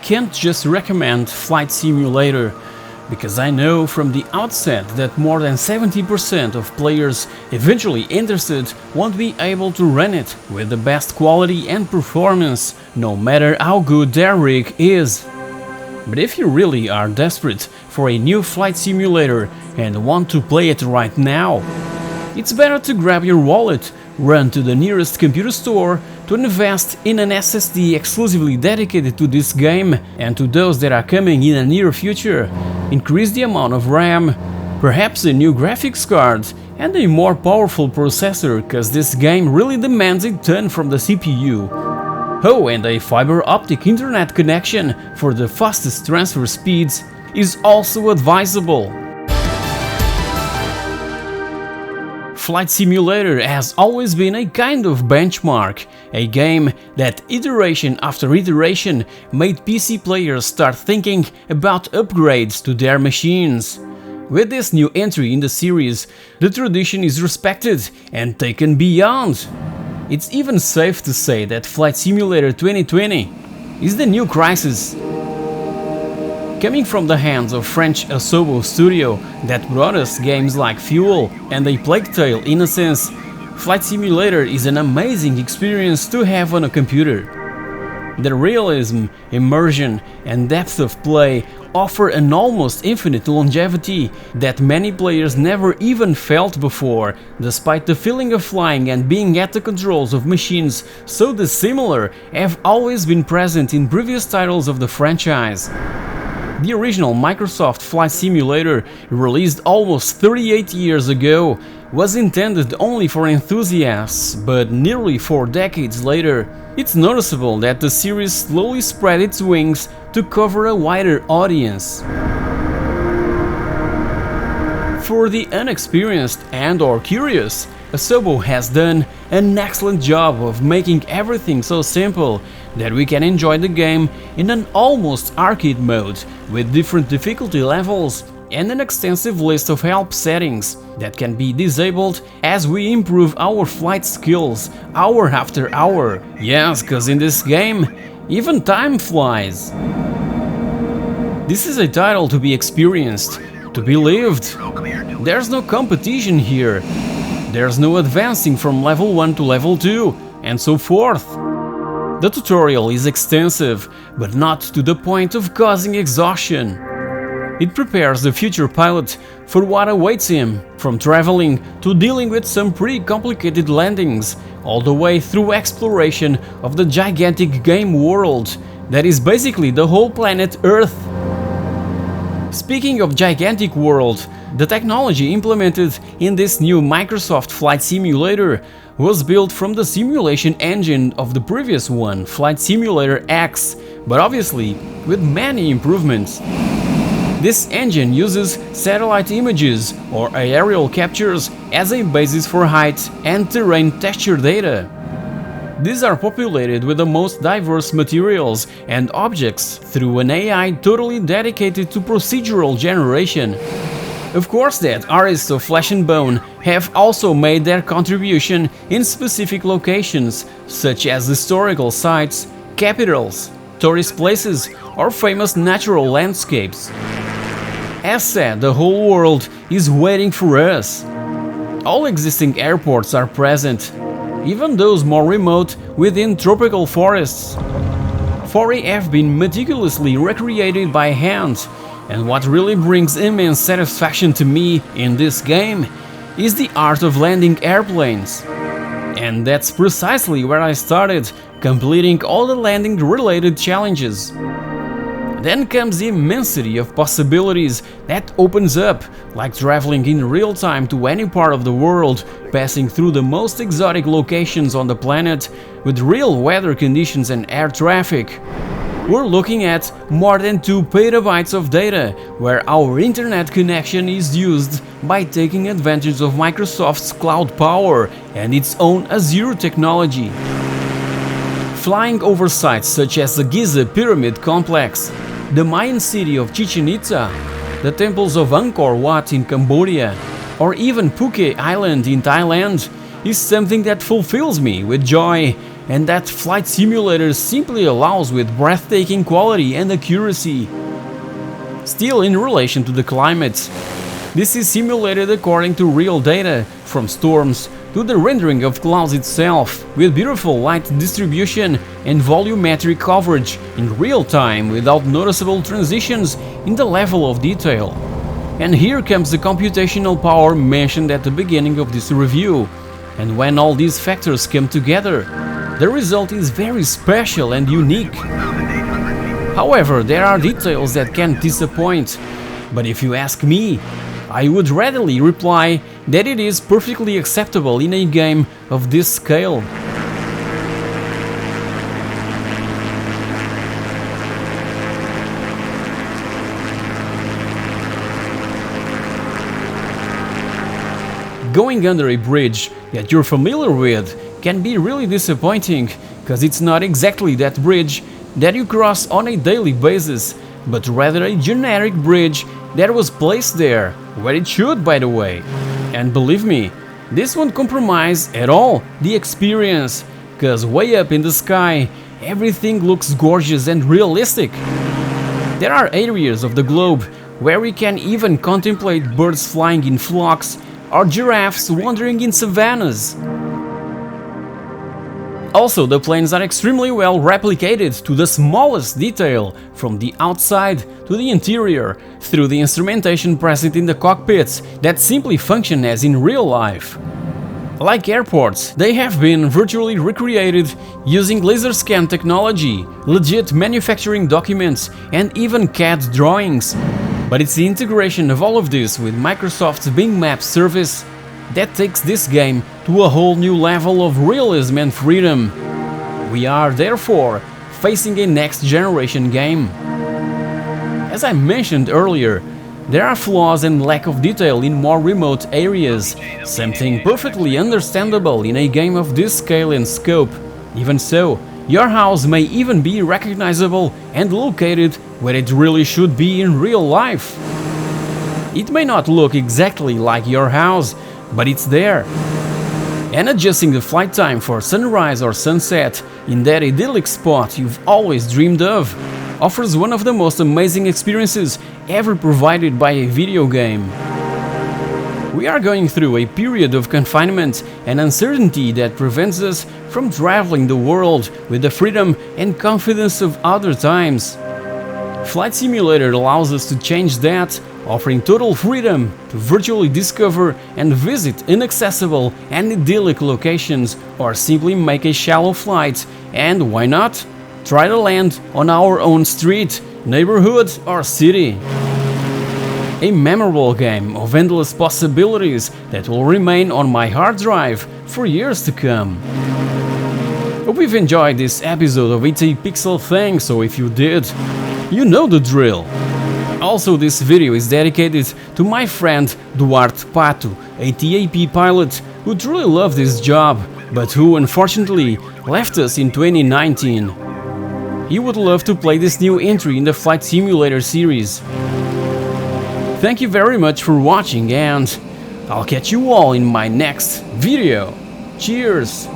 can't just recommend Flight Simulator, because I know from the outset that more than 70% of players eventually interested won't be able to run it with the best quality and performance, no matter how good their rig is. But if you really are desperate for a new flight simulator and want to play it right now, it's better to grab your wallet, run to the nearest computer store to invest in an SSD exclusively dedicated to this game and to those that are coming in the near future, increase the amount of RAM, perhaps a new graphics card and a more powerful processor, cause this game really demands a ton from the CPU. Oh, and a fiber optic internet connection for the fastest transfer speeds is also advisable. Flight Simulator has always been a kind of benchmark, a game that iteration after iteration made PC players start thinking about upgrades to their machines. With this new entry in the series, the tradition is respected and taken beyond. It's even safe to say that Flight Simulator 2020 is the new Crysis. Coming from the hands of French Asobo Studio that brought us games like Fuel and A Plague Tale Innocence, Flight Simulator is an amazing experience to have on a computer. The realism, immersion and depth of play offer an almost infinite longevity that many players never even felt before, despite the feeling of flying and being at the controls of machines so dissimilar have always been present in previous titles of the franchise. The original Microsoft Flight Simulator, released almost 38 years ago, was intended only for enthusiasts, but nearly 4 decades later, it's noticeable that the series slowly spread its wings to cover a wider audience. For the unexperienced and/or curious, Asobo has done an excellent job of making everything so simple that we can enjoy the game in an almost arcade mode with different difficulty levels and an extensive list of help settings that can be disabled as we improve our flight skills hour after hour. Yes, cause in this game, even time flies. This is a title to be experienced, to be lived. There's no competition here. There's no advancing from level 1 to level 2, and so forth. The tutorial is extensive, but not to the point of causing exhaustion. It prepares the future pilot for what awaits him, from traveling to dealing with some pretty complicated landings, all the way through exploration of the gigantic game world that is basically the whole planet Earth. Speaking of gigantic world, the technology implemented in this new Microsoft Flight Simulator was built from the simulation engine of the previous one, Flight Simulator X, but obviously with many improvements. This engine uses satellite images or aerial captures as a basis for height and terrain texture data. These are populated with the most diverse materials and objects through an AI totally dedicated to procedural generation. Of course that artists of flesh and bone have also made their contribution in specific locations, such as historical sites, capitals, tourist places or famous natural landscapes. As said, the whole world is waiting for us. All existing airports are present, even those more remote within tropical forests. 40 have been meticulously recreated by hand, and what really brings immense satisfaction to me in this game is the art of landing airplanes. And that's precisely where I started, completing all the landing related challenges. Then comes the immensity of possibilities that opens up, like traveling in real time to any part of the world, passing through the most exotic locations on the planet with real weather conditions and air traffic. We're looking at more than 2 petabytes of data, where our internet connection is used by taking advantage of Microsoft's cloud power and its own Azure technology. Flying over sites such as the Giza Pyramid Complex, the Mayan city of Chichen Itza, the temples of Angkor Wat in Cambodia, or even Phuket Island in Thailand, is something that fulfills me with joy, and that Flight Simulator simply allows with breathtaking quality and accuracy. Still in relation to the climate, this is simulated according to real data, from storms to the rendering of clouds itself, with beautiful light distribution and volumetric coverage in real time without noticeable transitions in the level of detail. And here comes the computational power mentioned at the beginning of this review, and when all these factors come together, the result is very special and unique. However, there are details that can disappoint, but if you ask me, I would readily reply that it is perfectly acceptable in a game of this scale. Going under a bridge that you're familiar with can be really disappointing, because it's not exactly that bridge that you cross on a daily basis, but rather a generic bridge that was placed there, where it should, by the way. And believe me, this won't compromise at all the experience, cause way up in the sky, everything looks gorgeous and realistic. There are areas of the globe where we can even contemplate birds flying in flocks or giraffes wandering in savannas. Also, the planes are extremely well replicated to the smallest detail, from the outside to the interior, through the instrumentation present in the cockpits that simply function as in real life. Like airports, they have been virtually recreated using laser scan technology, legit manufacturing documents, and even CAD drawings. But it's the integration of all of this with Microsoft's Bing Maps service that takes this game to a whole new level of realism and freedom. We are therefore facing a next generation game. As I mentioned earlier, there are flaws and lack of detail in more remote areas, something perfectly understandable in a game of this scale and scope. Even so, your house may even be recognizable and located where it really should be in real life. It may not look exactly like your house, but it's there. And adjusting the flight time for sunrise or sunset in that idyllic spot you've always dreamed of offers one of the most amazing experiences ever provided by a video game. We are going through a period of confinement and uncertainty that prevents us from traveling the world with the freedom and confidence of other times. Flight Simulator allows us to change that, offering total freedom to virtually discover and visit inaccessible and idyllic locations, or simply make a shallow flight and, why not, try to land on our own street, neighborhood or city. A memorable game of endless possibilities that will remain on my hard drive for years to come. Hope you've enjoyed this episode of It's a Pixelthing, so if you did, you know the drill. Also, this video is dedicated to my friend Duarte Pato, a TAP pilot who truly loved his job, but who unfortunately left us in 2019. He would love to play this new entry in the Flight Simulator series. Thank you very much for watching, and I'll catch you all in my next video. Cheers!